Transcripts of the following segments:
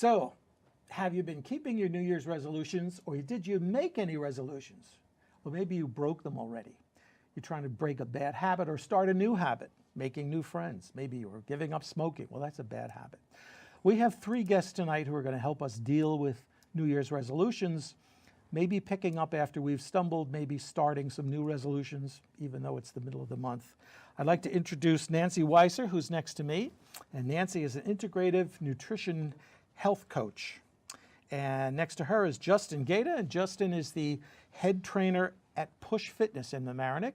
So, have you been keeping your New Year's resolutions, or did you make any resolutions? Well, maybe you broke them already. You're trying to break a bad habit or start a new habit, making new friends. Maybe you were giving up smoking. Well, that's a bad habit. We have 3 guests tonight who are going to help us deal with New Year's resolutions, maybe picking up after we've stumbled, maybe starting some new resolutions, even though it's the middle of the month. I'd like to introduce Nancy Weiser, who's next to me. And Nancy is an integrative nutrition health coach. And next to her is Justin Gaita, and Justin is the head trainer at Push Fitness in Mamaroneck.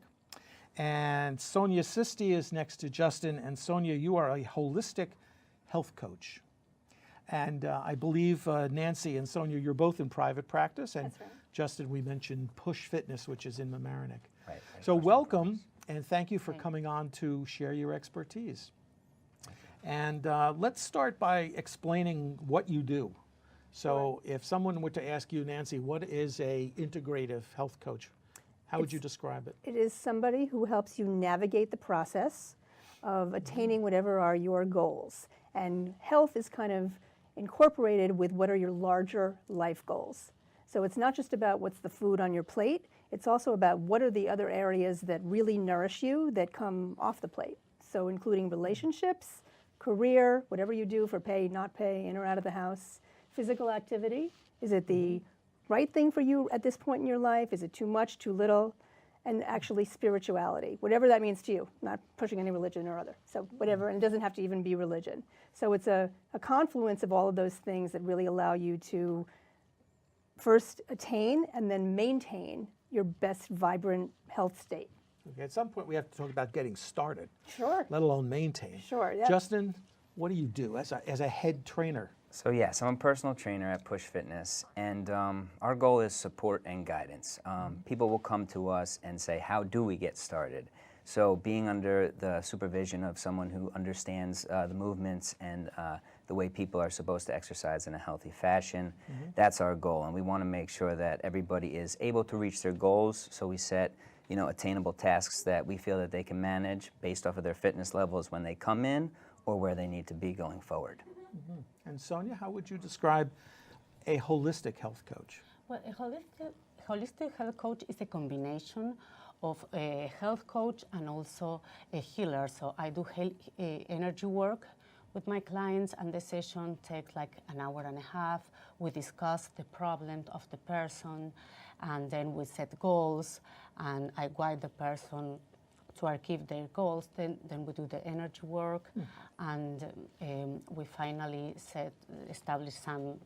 And Sonia Sisti is next to Justin. And Sonia, you are a holistic health coach. And I believe Nancy and Sonia, you're both in private practice. And That's right. Justin, we mentioned Push Fitness, which is in Mamaroneck. Right. So welcome, and thank you for coming on to share your expertise. And let's start by explaining what you do. So if someone were to ask you, Nancy, what is a integrative health coach? How would you describe it? It is somebody who helps you navigate the process of attaining whatever are your goals. And health is kind of incorporated with what are your larger life goals. So it's not just about what's the food on your plate, it's also about what are the other areas that really nourish you that come off the plate. So including relationships, career, whatever you do for pay, not pay, in or out of the house, physical activity. Is it the right thing for you at this point in your life? Is it too much, too little? And actually spirituality, whatever that means to you, not pushing any religion or other. So whatever, and it doesn't have to even be religion. So it's a confluence of all of those things that really allow you to first attain and then maintain your best vibrant health state. Okay, at some point we have to talk about getting started, Sure. let alone maintain. Sure, yeah. Justin, what do you do as a head trainer? So yes, I'm a personal trainer at Push Fitness, and our goal is support and guidance. People will come to us and say, how do we get started? So being under the supervision of someone who understands the movements and the way people are supposed to exercise in a healthy fashion, that's our goal. And we want to make sure that everybody is able to reach their goals. So we set attainable tasks that we feel that they can manage based off of their fitness levels when they come in or where they need to be going forward. And Sonia, how would you describe a holistic health coach? Well, a holistic health coach is a combination of a health coach and also a healer. So I do energy work with my clients, and the session takes like an hour and a half. We discuss the problem of the person, and then we set goals, and I guide the person to achieve their goals. Then we do the energy work, and we finally establish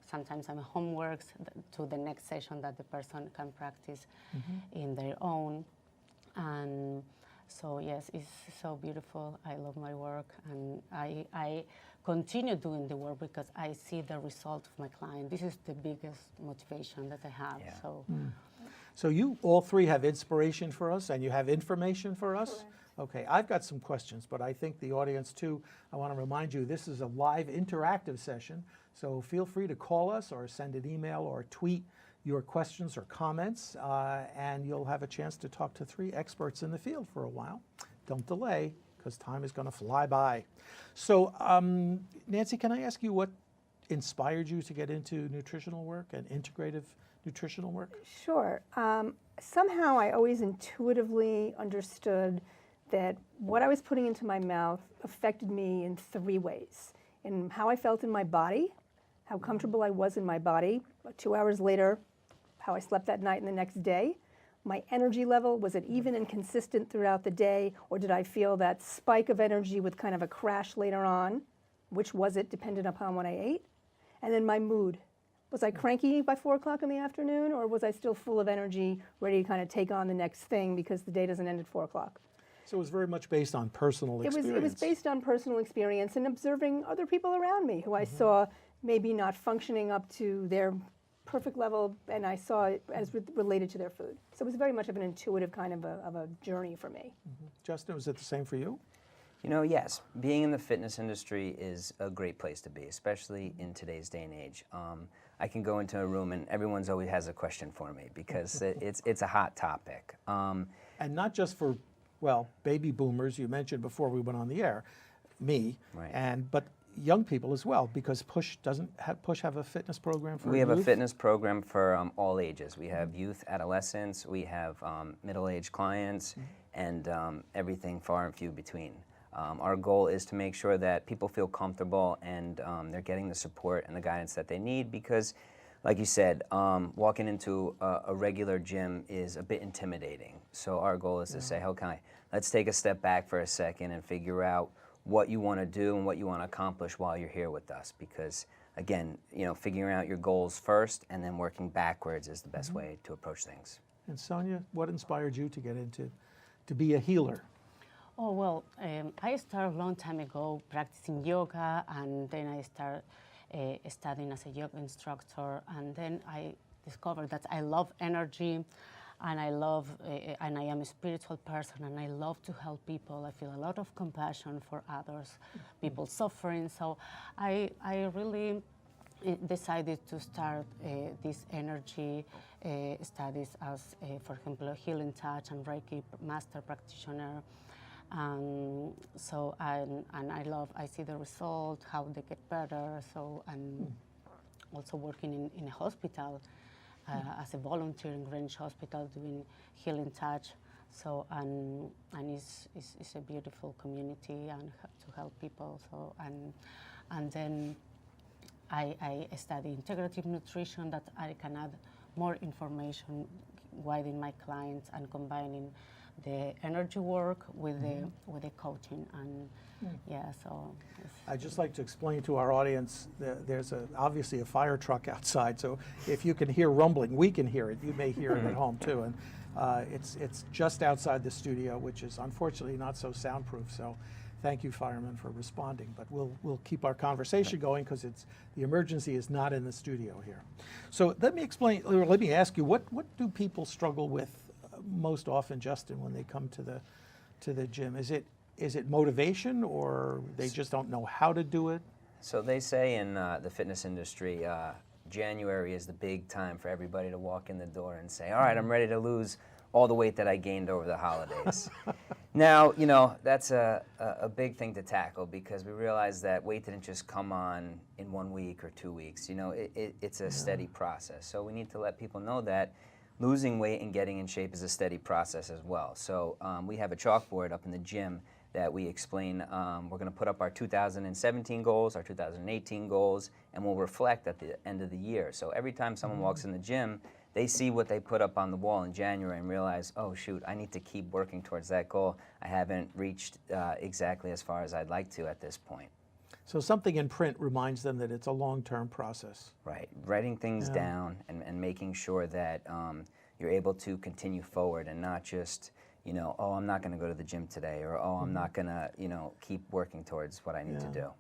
sometimes some homeworks to the next session that the person can practice in their own. And so yes, it's so beautiful. I love my work, and I continue doing the work because I see the result of my client. This is the biggest motivation that I have. Yeah. So. So you all 3 have inspiration for us, and you have information for us? Correct. Okay, I've got some questions, but I think the audience too, I want to remind you, this is a live interactive session, so feel free to call us or send an email or tweet your questions or comments, and you'll have a chance to talk to 3 experts in the field for a while. Don't delay, because time is going to fly by. So, Nancy, can I ask you what inspired you to get into nutritional work and integrative nutritional work? Sure. Somehow I always intuitively understood that what I was putting into my mouth affected me in 3 ways. In how I felt in my body, how comfortable I was in my body, 2 hours later, how I slept that night and the next day, my energy level, was it even and consistent throughout the day, or did I feel that spike of energy with kind of a crash later on? Which was it, depended upon what I ate? And then my mood. Was I cranky by 4 o'clock in the afternoon, or was I still full of energy, ready to kind of take on the next thing because the day doesn't end at 4 o'clock? So it was very much based on personal experience. It was based on personal experience and observing other people around me who I saw maybe not functioning up to their perfect level, and I saw it as related to their food. So it was very much of an intuitive kind of a journey for me. Justin, was it the same for you? Yes, being in the fitness industry is a great place to be, especially in today's day and age. I can go into a room and everyone's always has a question for me because it's a hot topic. And not just for, well, baby boomers, you mentioned before we went on the air, me, Right. but young people as well, because Push have a fitness program for We have a youth? fitness program for all ages. We have youth, adolescents, we have middle-aged clients, and everything far and few between. Our goal is to make sure that people feel comfortable and they're getting the support and the guidance that they need, because like you said, walking into a regular gym is a bit intimidating. So our goal is to say, okay, let's take a step back for a second and figure out what you want to do and what you want to accomplish while you're here with us. Because again, figuring out your goals first and then working backwards is the best way to approach things. And Sonia, what inspired you to get into, to be a healer? Oh, well, I started a long time ago practicing yoga, and then I started studying as a yoga instructor, and then I discovered that I love energy, and I am a spiritual person, and I love to help people. I feel a lot of compassion for others, people suffering, so I really decided to start this energy studies as, for example, a healing touch and Reiki master practitioner. So I see the result, how they get better. So also working in a hospital as a volunteer in Greenwich Hospital doing healing touch. So and it's a beautiful community and to help people. So and then I study integrative nutrition, that I can add more information, widen my clients and combining the energy work with the coaching, and so I'd just like to explain to our audience that there's obviously a fire truck outside, so if you can hear rumbling, we can hear it. You may hear it at home too, and it's just outside the studio, which is unfortunately not so soundproof. So thank you, firemen, for responding. But we'll keep our conversation going, because the emergency is not in the studio here. So let me ask you, what do people struggle with most often, Justin, when they come to the gym? Is it motivation, or they just don't know how to do it? So they say in the fitness industry, January is the big time for everybody to walk in the door and say, all right, I'm ready to lose all the weight that I gained over the holidays. Now, that's a big thing to tackle, because we realize that weight didn't just come on in 1 week or 2 weeks. It's a steady process. So we need to let people know that losing weight and getting in shape is a steady process as well. So we have a chalkboard up in the gym that we explain. We're going to put up our 2017 goals, our 2018 goals, and we'll reflect at the end of the year. So every time someone walks in the gym, they see what they put up on the wall in January and realize, oh shoot, I need to keep working towards that goal. I haven't reached exactly as far as I'd like to at this point. So something in print reminds them that it's a long-term process. Right, writing things down and making sure that you're able to continue forward and not just, oh, I'm not going to go to the gym today, or oh, I'm not going to, keep working towards what I need to do.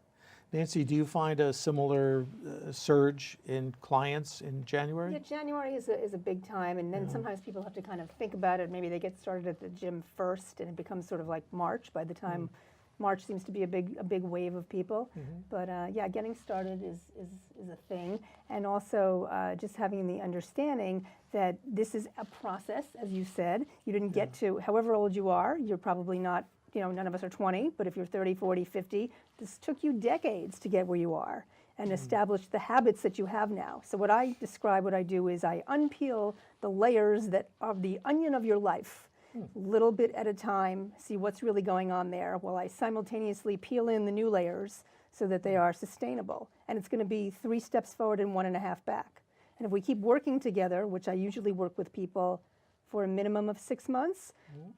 Nancy, do you find a similar surge in clients in January? Yeah, January is a big time, and then sometimes people have to kind of think about it. Maybe they get started at the gym first, and it becomes sort of like March by the time March seems to be a big wave of people. But getting started is a thing, and also just having the understanding that this is a process, as you said. You didn't get to, however old you are, you're probably not, none of us are 20, but if you're 30, 40, 50, this took you decades to get where you are and establish the habits that you have now. So what I do is I unpeel the layers that are the onion of your life, little bit at a time, see what's really going on there, while I simultaneously peel in the new layers so that they are sustainable. And it's going to be 3 steps forward and 1.5 back. And if we keep working together, which I usually work with people for a minimum of 6 months,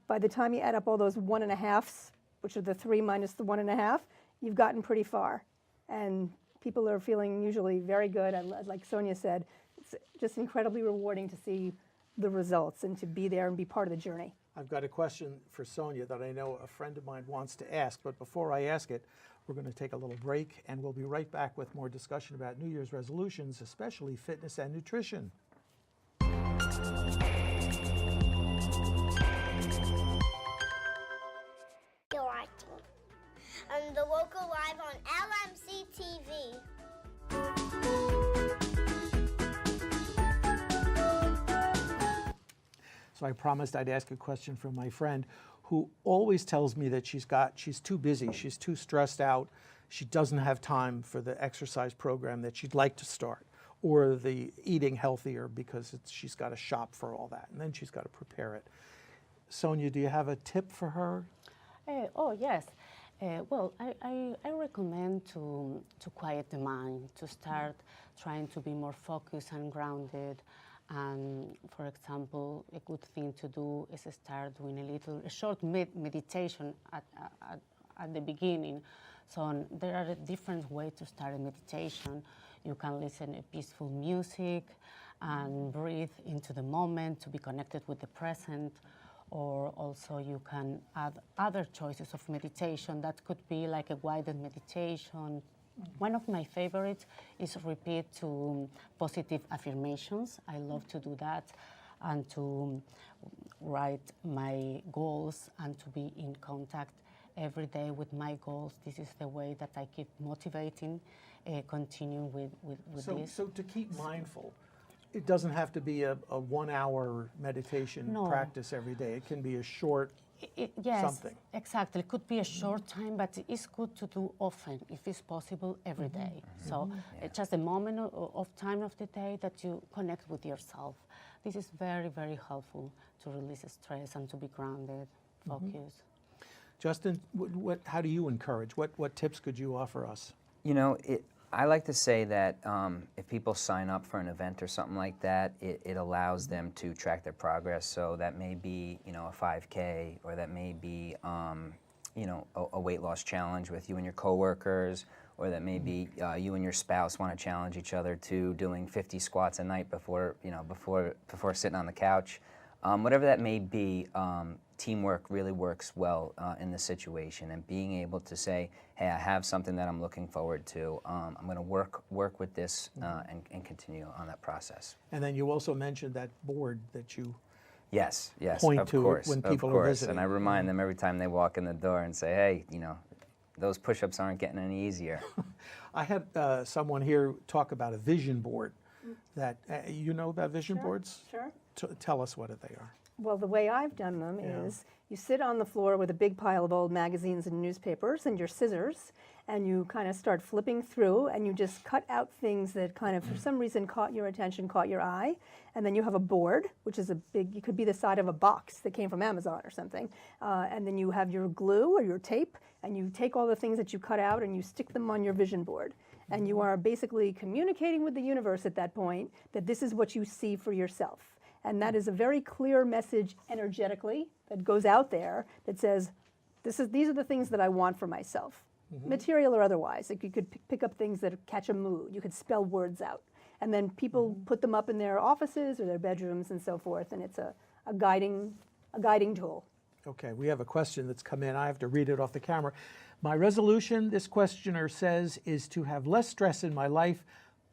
by the time you add up all those 1.5s, which are the 3 minus the 1.5, you've gotten pretty far. And people are feeling usually very good. And like Sonia said, it's just incredibly rewarding to see the results and to be there and be part of the journey. I've got a question for Sonia that I know a friend of mine wants to ask, but before I ask it, we're going to take a little break, and we'll be right back with more discussion about New Year's resolutions, especially fitness and nutrition. You're watching on the local live on LMC TV. So I promised I'd ask a question from my friend, who always tells me that she's too busy, she's too stressed out, she doesn't have time for the exercise program that she'd like to start, or the eating healthier because she's got to shop for all that, and then she's got to prepare it. Sonia, do you have a tip for her? Oh, yes. Well, I recommend to quiet the mind, to start trying to be more focused and grounded. And for example, a good thing to do is start doing a short meditation at the beginning. So there are different ways to start a meditation. You can listen to peaceful music and breathe into the moment to be connected with the present. Or also you can add other choices of meditation. That could be like a guided meditation. One of my favorites is repeat to positive affirmations. I love to do that, and to write my goals and to be in contact every day with my goals. This is the way that I keep motivating, continue with this. So to keep mindful, it doesn't have to be a 1 hour meditation practice every day. It can be a short yes, something. Exactly. It could be a short time, but it's good to do often, if it's possible, every day. So it's just a moment of time of the day that you connect with yourself. This is very, very helpful to release stress and to be grounded, focused. Justin, how do you encourage? What tips could you offer us? You know, I like to say that if people sign up for an event or something like that, it allows them to track their progress. So that may be, you know, a 5K, or that may be, you know, a weight loss challenge with you and your coworkers, or that may be you and your spouse want to challenge each other to doing 50 squats a night before sitting on the couch. Whatever that may be, teamwork really works well in this situation, and being able to say, hey, I have something that I'm looking forward to. I'm going to work with this and continue on that process. And then you also mentioned that board that you Yes, point of to course, when people of are course. visiting. And I remind them every time they walk in the door and say, hey, you know, those push-ups aren't getting any easier. I had someone here talk about a vision board. That you know about vision boards? Sure. Tell us what they are. Well, the way I've done them is you sit on the floor with a big pile of old magazines and newspapers and your scissors, and you kind of start flipping through, and you just cut out things that kind of, for some reason, caught your attention, caught your eye. And then you have a board, which is it could be the side of a box that came from Amazon or something. And then you have your glue or your tape, and you take all the things that you cut out and you stick them on your vision board. And you are basically communicating with the universe at that point that this is what you see for yourself. And that is a very clear message energetically that goes out there that says, these are the things that I want for myself, material or otherwise. Like you could pick up things that catch a mood. You could spell words out. And then people put them up in their offices or their bedrooms and so forth. And it's a guiding tool. Okay, we have a question that's come in. I have to read it off the camera. My resolution, this questioner says, is to have less stress in my life,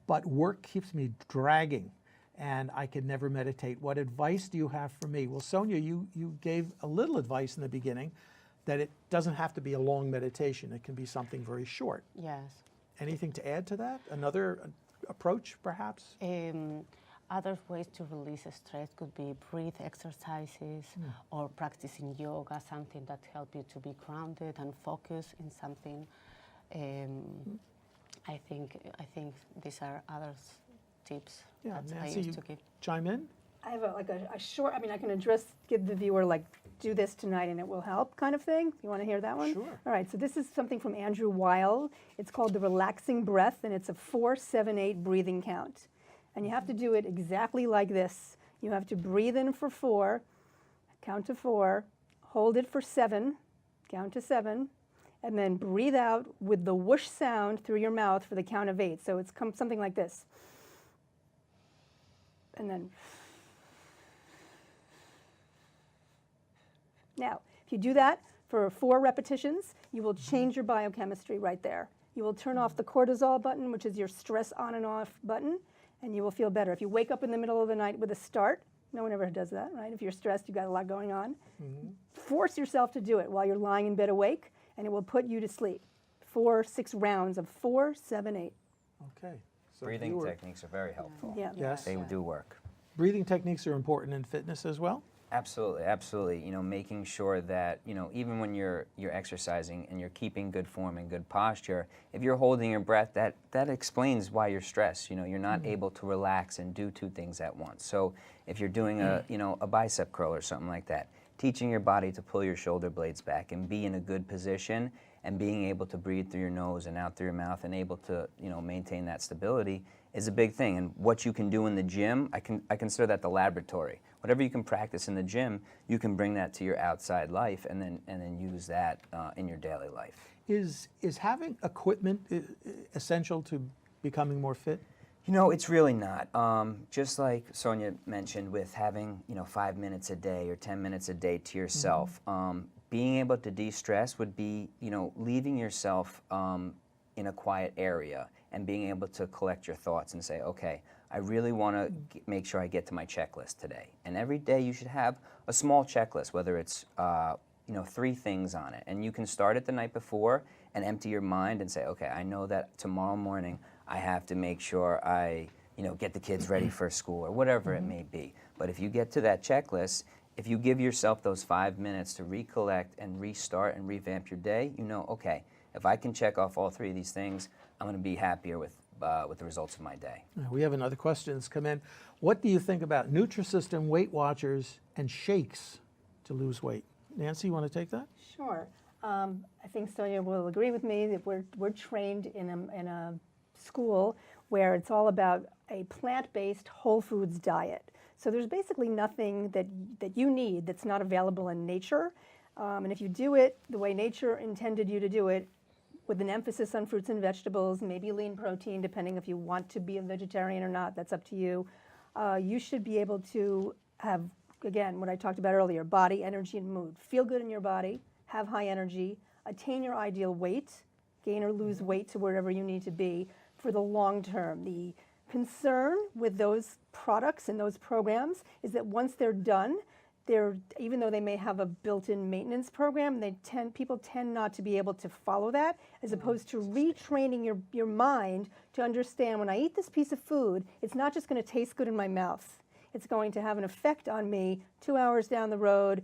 but work keeps me dragging, and I can never meditate. What advice do you have for me? Well, Sonia, you gave a little advice in the beginning that it doesn't have to be a long meditation. It can be something very short. Yes. Anything to add to that? Another approach, perhaps? Other ways to release stress could be breath exercises or practicing yoga, something that helps you to be grounded and focused in something. I think these are other tips that I used to give. Chime in? I have a short, I can give the viewer do this tonight and it will help kind of thing. You want to hear that one? Sure. All right, so this is something from Andrew Weil. It's called the relaxing breath, and it's a 4-7-8 breathing count. And you have to do it exactly like this. You have to breathe in for 4, count to 4, hold it for 7, count to 7, and then breathe out with the whoosh sound through your mouth for the count of 8. So it's something like this. And then, now, if you do that for 4 repetitions, you will change your biochemistry right there. You will turn off the cortisol button, which is your stress on and off button, and you will feel better. If you wake up in the middle of the night with a start, no one ever does that, right? If you're stressed, you've got a lot going on. Force yourself to do it while you're lying in bed awake, and it will put you to sleep. 6 rounds of 4, 7, 8. Okay. So Breathing techniques are very helpful. Yeah. Yes. They do work. Breathing techniques are important in fitness as well? Absolutely, absolutely. You know, making sure that, you know, even when you're exercising and you're keeping good form and good posture, if you're holding your breath, that explains why you're stressed. You know, you're not able to relax and do two things at once. So if you're doing a bicep curl or something like that, teaching your body to pull your shoulder blades back and be in a good position and being able to breathe through your nose and out through your mouth and able to, you know, maintain that stability is a big thing. And what you can do in the gym, I consider that the laboratory. Whatever you can practice in the gym, you can bring that to your outside life and then use that in your daily life. Is having equipment essential to becoming more fit? You know, it's really not. Just like Sonia mentioned with having, you know, 5 minutes a day or 10 minutes a day to yourself, being able to de-stress would be, you know, leaving yourself in a quiet area and being able to collect your thoughts and say, okay, I really want to make sure I get to my checklist today. And every day you should have a small checklist, whether it's, you know, 3 things on it. And you can start it the night before and empty your mind and say, okay, I know that tomorrow morning I have to make sure I, you know, get the kids ready for school or whatever it may be. But if you get to that checklist, if you give yourself those 5 minutes to recollect and restart and revamp your day, you know, okay, if I can check off all 3 of these things, I'm going to be happier with the results of my day. We have another question that's come in. What do you think about Nutrisystem, Weight Watchers, and shakes to lose weight? Nancy, you want to take that? Sure. I think Sonia will agree with me that we're trained in a school where it's all about a plant-based whole foods diet. So there's basically nothing that you need that's not available in nature. And if you do it the way nature intended you to do it, with an emphasis on fruits and vegetables, maybe lean protein, depending if you want to be a vegetarian or not, that's up to you. You should be able to have, again, what I talked about earlier, body, energy, and mood. Feel good in your body, have high energy, attain your ideal weight, gain or lose weight to wherever you need to be for the long term. The concern with those products and those programs is that once they're done, even though they may have a built-in maintenance program, people tend not to be able to follow that, as opposed to retraining your mind to understand, when I eat this piece of food, it's not just going to taste good in my mouth. It's going to have an effect on me 2 hours down the road,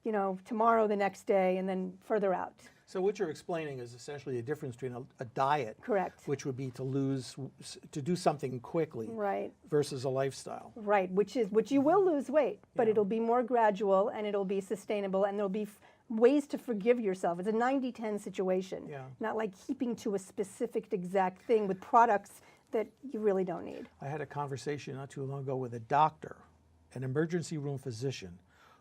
you know, tomorrow, the next day, and then further out. So what you're explaining is essentially the difference between a diet, Correct. which would be to do something quickly, Right. versus a lifestyle. Right, which you will lose weight, but it'll be more gradual and it'll be sustainable, and there'll be ways to forgive yourself. It's a 90-10 situation, not like keeping to a specific exact thing with products that you really don't need. I had a conversation not too long ago with a doctor, an emergency room physician,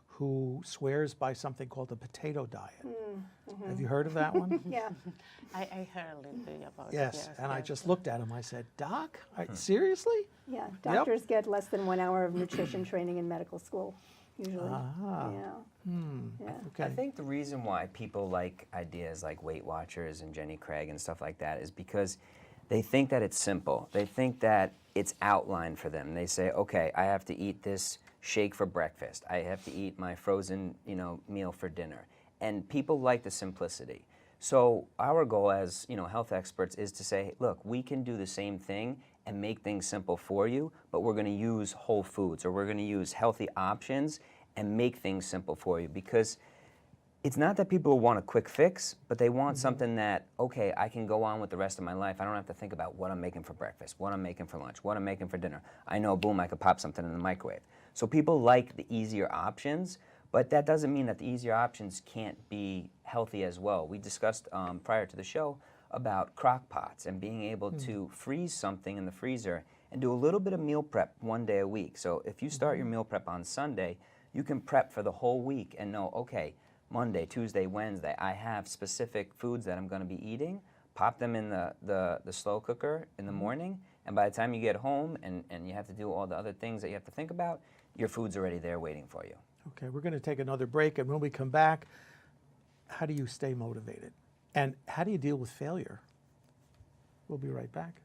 who swears by something called the potato diet. Have you heard of that one? Yeah. I heard a little bit about it. Yes, and I yes. just looked at him. I said, Doc, seriously? Yeah, doctors get less than 1 hour of nutrition training in medical school, usually. Yeah. Okay. I think the reason why people like ideas like Weight Watchers and Jenny Craig and stuff like that is because they think that it's simple. They think that it's outlined for them. They say, okay, I have to eat this shake for breakfast. I have to eat my frozen, you know, meal for dinner. And people like the simplicity. So our goal as, you know, health experts is to say, look, we can do the same thing and make things simple for you, but we're going to use whole foods, or we're going to use healthy options and make things simple for you, because it's not that people want a quick fix, but they want something that, okay, I can go on with the rest of my life. I don't have to think about what I'm making for breakfast, what I'm making for lunch, what I'm making for dinner. I know, boom, I could pop something in the microwave. So people like the easier options, but that doesn't mean that the easier options can't be healthy as well. We discussed prior to the show about crock pots and being able to freeze something in the freezer and do a little bit of meal prep 1 day a week. So if you start your meal prep on Sunday, you can prep for the whole week and know, okay, Monday, Tuesday, Wednesday, I have specific foods that I'm going to be eating. Pop them in the slow cooker in the morning, and by the time you get home and you have to do all the other things that you have to think about, your food's already there waiting for you. Okay, we're going to take another break, and when we come back, how do you stay motivated? And how do you deal with failure? We'll be right back.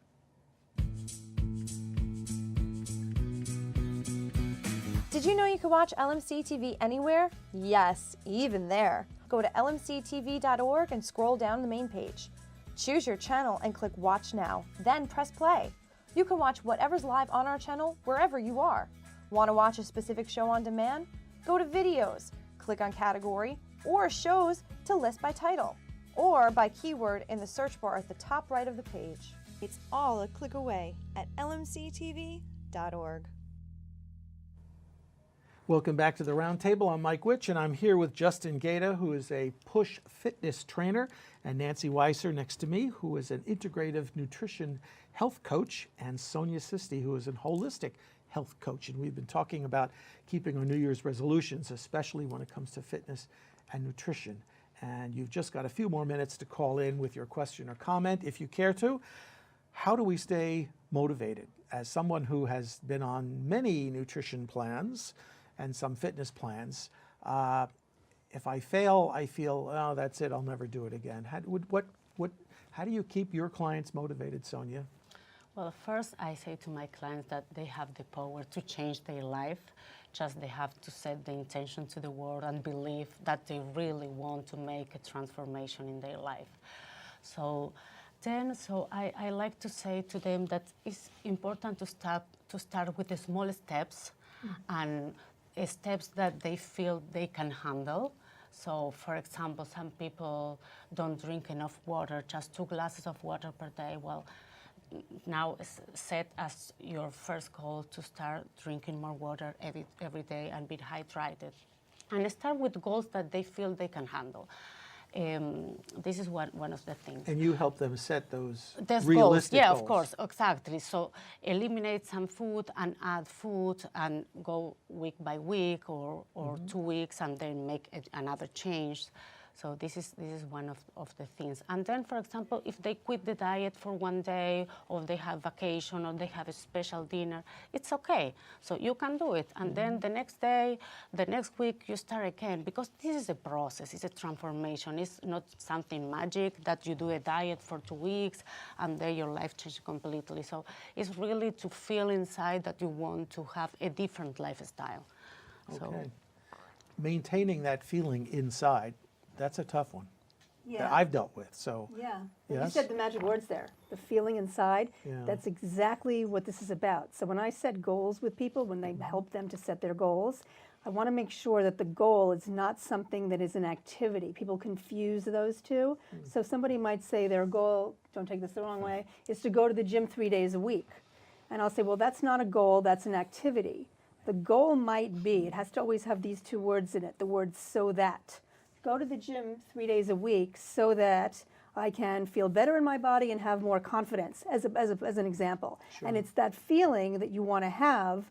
Did you know you could watch LMC TV anywhere? Yes, even there. Go to lmctv.org and scroll down the main page. Choose your channel and click Watch Now, then press play. You can watch whatever's live on our channel wherever you are. Want to watch a specific show on demand? Go to videos, click on category, or shows to list by title, or by keyword in the search bar at the top right of the page. It's all a click away at lmctv.org. Welcome back to the Roundtable. I'm Mike Witch, and I'm here with Justin Gaita, who is a push fitness trainer, and Nancy Weiser next to me, who is an integrative nutrition health coach, and Sonia Sisti, who is a holistic health coach. And we've been talking about keeping our New Year's resolutions, especially when it comes to fitness and nutrition. And you've just got a few more minutes to call in with your question or comment, if you care to. How do we stay motivated? As someone who has been on many nutrition plans and some fitness plans, if I fail, I feel, oh, that's it, I'll never do it again. How do you keep your clients motivated, Sonia? Well, first I say to my clients that they have the power to change their life. Just they have to set the intention to the world and believe that they really want to make a transformation in their life. So I like to say to them that it's important to start with the small steps and steps that they feel they can handle. So, for example, some people don't drink enough water, just 2 glasses of water per day. Well, now set as your first goal to start drinking more water every day and be hydrated. And start with goals that they feel they can handle. This is one of the things. And you help them set those There's realistic goals. Yeah, goals. of course, exactly. So eliminate some food and add food and go week by week or 2 weeks and then make another change. So this is one of the things. And then, for example, if they quit the diet for 1 day, or they have vacation, or they have a special dinner, it's okay. So you can do it. And then the next day, the next week, you start again. Because this is a process. It's a transformation. It's not something magic that you do a diet for 2 weeks and then your life changes completely. So it's really to feel inside that you want to have a different lifestyle. Okay. So, Maintaining that feeling inside, that's a tough one that I've dealt with. So Yeah. You Yes? said the magic words there, the feeling inside. Yeah. That's exactly what this is about. So when I set goals with people, when they help them to set their goals, I want to make sure that the goal is not something that is an activity. People confuse those two. So somebody might say their goal, don't take this the wrong way, is to go to the gym 3 days a week. And I'll say, well, that's not a goal, that's an activity. The goal might be, it has to always have these 2 words in it, the word so that. Go to the gym 3 days a week so that I can feel better in my body and have more confidence, as an example. Sure. And it's that feeling that you want to have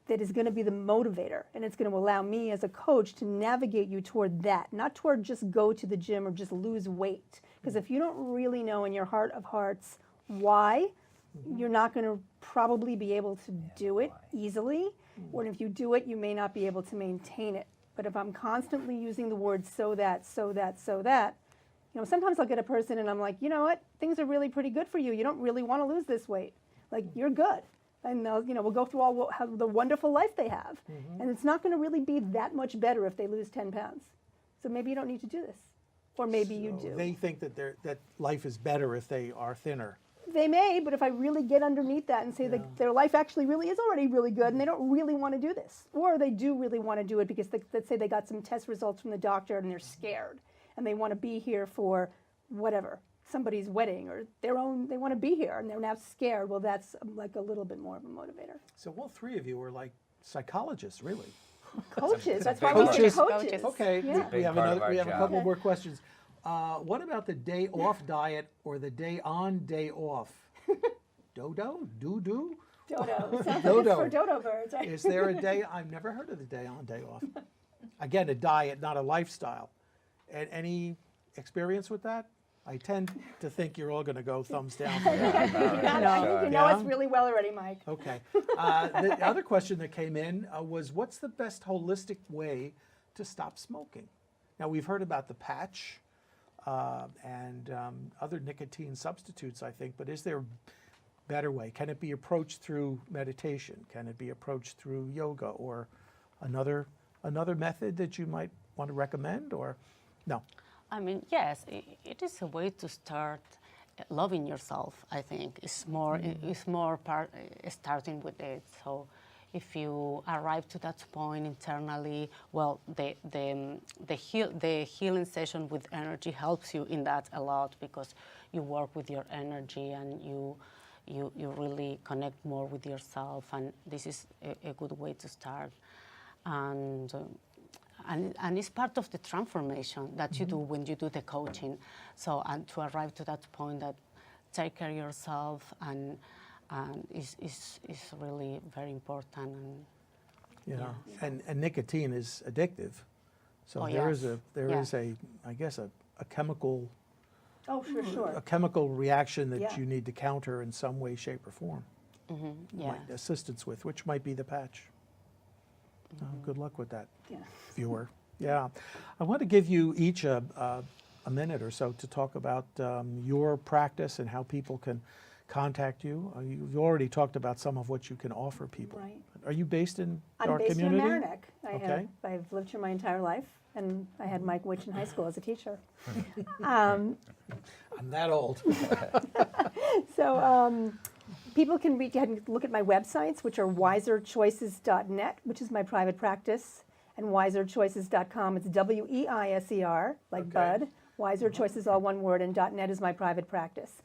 that is going to be the motivator. And it's going to allow me as a coach to navigate you toward that, not toward just go to the gym or just lose weight. Because if you don't really know in your heart of hearts why, you're not going to probably be able to do it easily. Or if you do it, you may not be able to maintain it. But if I'm constantly using the word so that, sometimes I'll get a person and I'm like, you know what, things are really pretty good for you. You don't really want to lose this weight. Like, you're good. And they'll, we'll go through all the wonderful life they have. And it's not going to really be that much better if they lose 10 pounds. So maybe you don't need to do this. Or maybe you do. They think that life is better if they are thinner. They may, but if I really get underneath that and say that their life actually really is already really good and they don't really want to do this, or they do really want to do it because let's say they got some test results from the doctor and they're scared and they want to be here for whatever, somebody's wedding or their own, they want to be here and they're now scared, well, that's like a little bit more of a motivator. So all 3 of you are like psychologists, really. Coaches, that's big why we part. say coaches. Coaches. Okay, Yeah. we have Big part of another. our We have a job. couple more questions. What about the day off diet or the day on, day off? Dodo? Doo-doo? Dodo. Sounds like Dodo. it's for dodo birds, right? Is there a day? I've never heard of the day on, day off. Again, a diet, not a lifestyle. And any experience with that? I tend to think you're all going to go thumbs down. For that. I think you know Yeah. us really well already, Mike. Okay. The other question that came in was, what's the best holistic way to stop smoking? Now, we've heard about the patch and other nicotine substitutes, I think, but is there a better way? Can it be approached through meditation? Can it be approached through yoga or another method that you might want to recommend, or no? I mean, yes, it is a way to start loving yourself. I think it's more part starting with it. So if you arrive to that point internally, well, the healing session with energy helps you in that a lot, because you work with your energy and you really connect more with yourself, and this is a good way to start. And it's part of the transformation that you do when you do the coaching. So, and to arrive to that point that take care of yourself and is really very important. And and nicotine is addictive. So Oh, there yes. is a I guess a chemical Oh, sure. a chemical reaction that Yeah. you need to counter in some way, shape, or form. yeah. Might assistance with, which might be the patch. Good luck with that, Yeah. viewer. Yeah, I want to give you each a minute or so to talk about your practice and how people can contact you. You've already talked about some of what you can offer people. Right. Are you based in I'm our based community? in Mamaroneck. Okay. I've lived here my entire life, and I had Mike Witch in high school as a teacher. Um, I'm that old. So people can look at my websites, which are weiserchoices.net, which is my private practice, and weiserchoices.com. It's WEISER, like Okay. Bud. Weiser Choices, all one word, and .net is my private practice.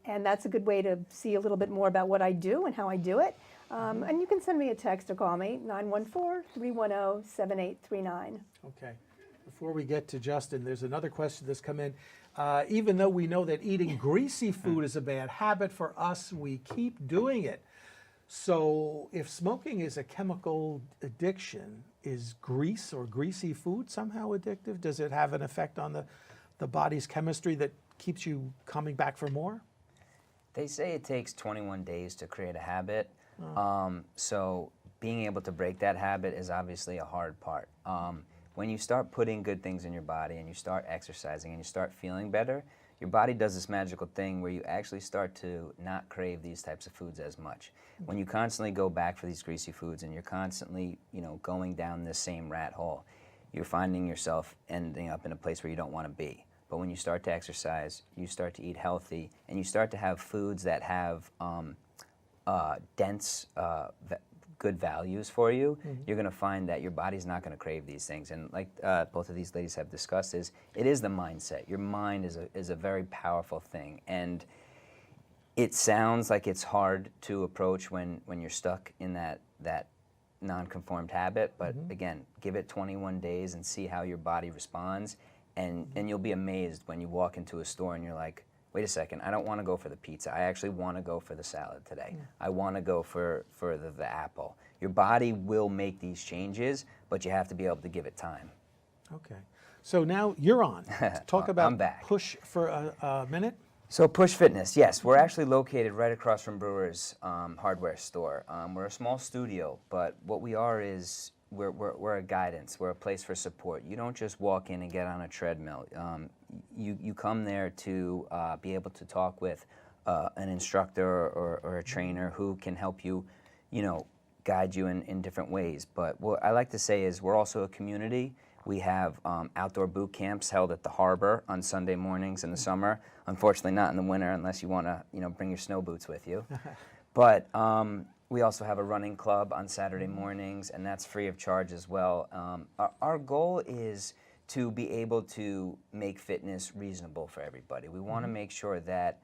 And that's a good way to see a little bit more about what I do and how I do it. And you can send me a text or call me, 914-310-7839. Okay. Before we get to Justin, there's another question that's come in. Even though we know that eating greasy food is a bad habit for us, we keep doing it. So if smoking is a chemical addiction, is grease or greasy food somehow addictive? Does it have an effect on the body's chemistry that keeps you coming back for more? They say it takes 21 days to create a habit. So being able to break that habit is obviously a hard part. When you start putting good things in your body and you start exercising and you start feeling better, your body does this magical thing where you actually start to not crave these types of foods as much. When you constantly go back for these greasy foods and you're constantly, going down this same rat hole, you're finding yourself ending up in a place where you don't want to be. But when you start to exercise, you start to eat healthy, and you start to have foods that have dense, good values for you, you're going to find that your body's not going to crave these things. And like both of these ladies have discussed, it is the mindset. Your mind is a very powerful thing, and it sounds like it's hard to approach when you're stuck in that non-conformed habit. But again, give it 21 days and see how your body responds, and you'll be amazed when you walk into a store and you're like, wait a second, I don't want to go for the pizza. I actually want to go for the salad today. I want to go for the apple. Your body will make these changes, but you have to be able to give it time. Okay. So now you're on. Talk about I'm back. Push for a minute. So Push Fitness, yes, we're actually located right across from Brewer's hardware store. We're a small studio, but what we are is we're a guidance. We're a place for support. You don't just walk in and get on a treadmill. You come there to be able to talk with an instructor or a trainer who can help you, guide you in different ways. But what I like to say is we're also a community. We have outdoor boot camps held at the harbor on Sunday mornings in the summer. Unfortunately, not in the winter unless you want to, bring your snow boots with you. But we also have a running club on Saturday mornings, and that's free of charge as well. Our goal is to be able to make fitness reasonable for everybody. We want to make sure that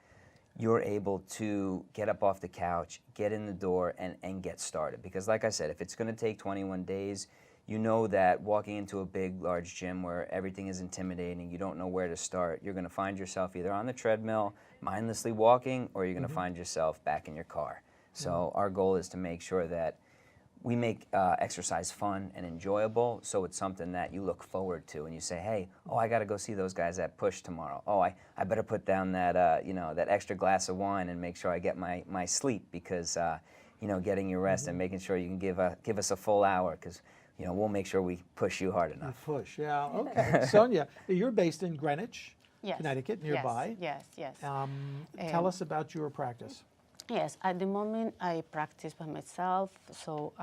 you're able to get up off the couch, get in the door, and get started. Because like I said, if it's going to take 21 days, you know that walking into a big, large gym where everything is intimidating, you don't know where to start, you're going to find yourself either on the treadmill, mindlessly walking, or you're going to find yourself back in your car. So our goal is to make sure that we make exercise fun and enjoyable, so it's something that you look forward to and you say, hey, I got to go see those guys at Push tomorrow. I better put down that, that extra glass of wine and make sure I get my sleep, because, getting your rest and making sure you can give us a full hour, because we'll make sure we push you hard enough. Push, yeah. Okay. Sonia, you're based in Greenwich, Yes. Connecticut, nearby. Yes. Tell us about your practice. Yes, at the moment I practice by myself, so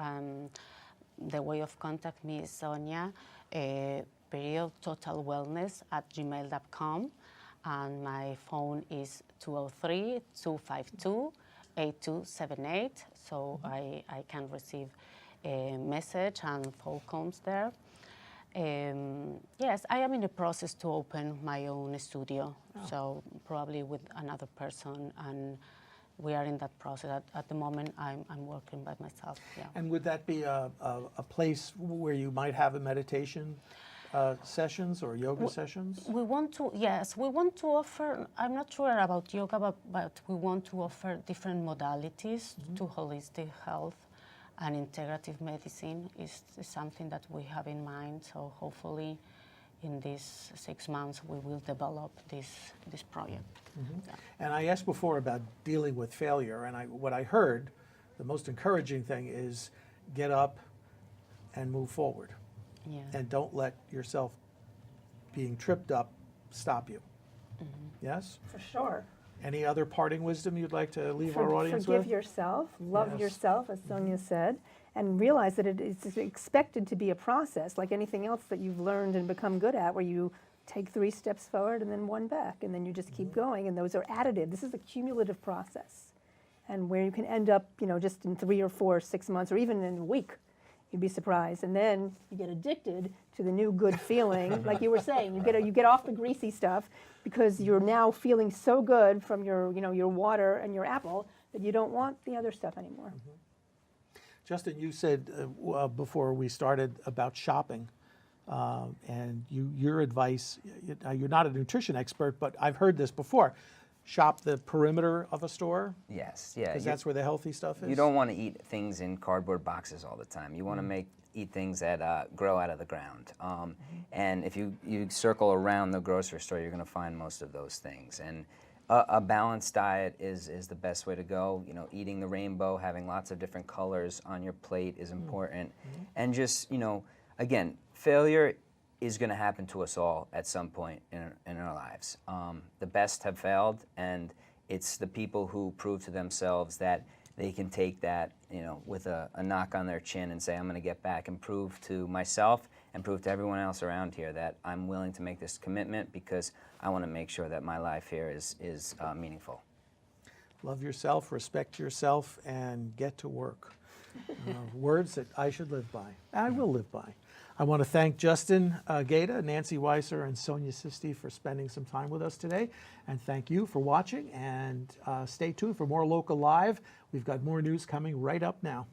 the way of contact me is Sonia, period totalwellness@gmail.com, and my phone is 203-252-8255. 8278, so I can receive a message and phone calls there. Yes, I am in the process to open my own studio, so probably with another person, and we are in that process. At the moment, I'm working by myself. Yeah. And would that be a place where you might have a meditation sessions or yoga sessions? We want to, yes, we want to offer, I'm not sure about yoga, but we want to offer different modalities to holistic health, and integrative medicine is something that we have in mind. So hopefully in these 6 months we will develop this project. Yeah. And I asked before about dealing with failure, and what I heard, the most encouraging thing is get up and move forward. Yeah. And don't let yourself being tripped up stop you. Yes? For sure. Any other parting wisdom you'd like to leave our audience Forgive with? yourself, love Yes. yourself, as Sonia said, and realize that it's expected to be a process, like anything else that you've learned and become good at, where you take 3 steps forward and then 1 back, and then you just keep going, and those are additive. This is a cumulative process, and where you can end up, just in 3 or 4, 6 months, or even in a week. You'd be surprised, and then you get addicted to the new good feeling. Like you were saying, you get off the greasy stuff because you're now feeling so good from your your water and your apple that you don't want the other stuff anymore. Justin, you said before we started about shopping, and your advice. You're not a nutrition expert, but I've heard this before. Shop the perimeter of a store. Yes, yeah. Because that's where the healthy stuff is. You don't want to eat things in cardboard boxes all the time. You want to eat things that grow out of the ground. And if you circle around the grocery store, you're going to find most of those things. And a balanced diet is the best way to go. Eating the rainbow, having lots of different colors on your plate is important. And just, again, failure is going to happen to us all at some point in our lives. The best have failed, and it's the people who prove to themselves that they can take that, with a knock on their chin and say, I'm going to get back and prove to myself and prove to everyone else around here that I'm willing to make this commitment because I want to make sure that my life here is meaningful. Love yourself, respect yourself, and get to work. Words that I should live by. I will live by. I want to thank Justin Gaita, Nancy Weiser, and Sonia Sisti for spending some time with us today. And thank you for watching. And stay tuned for more Local Live. We've got more news coming right up now.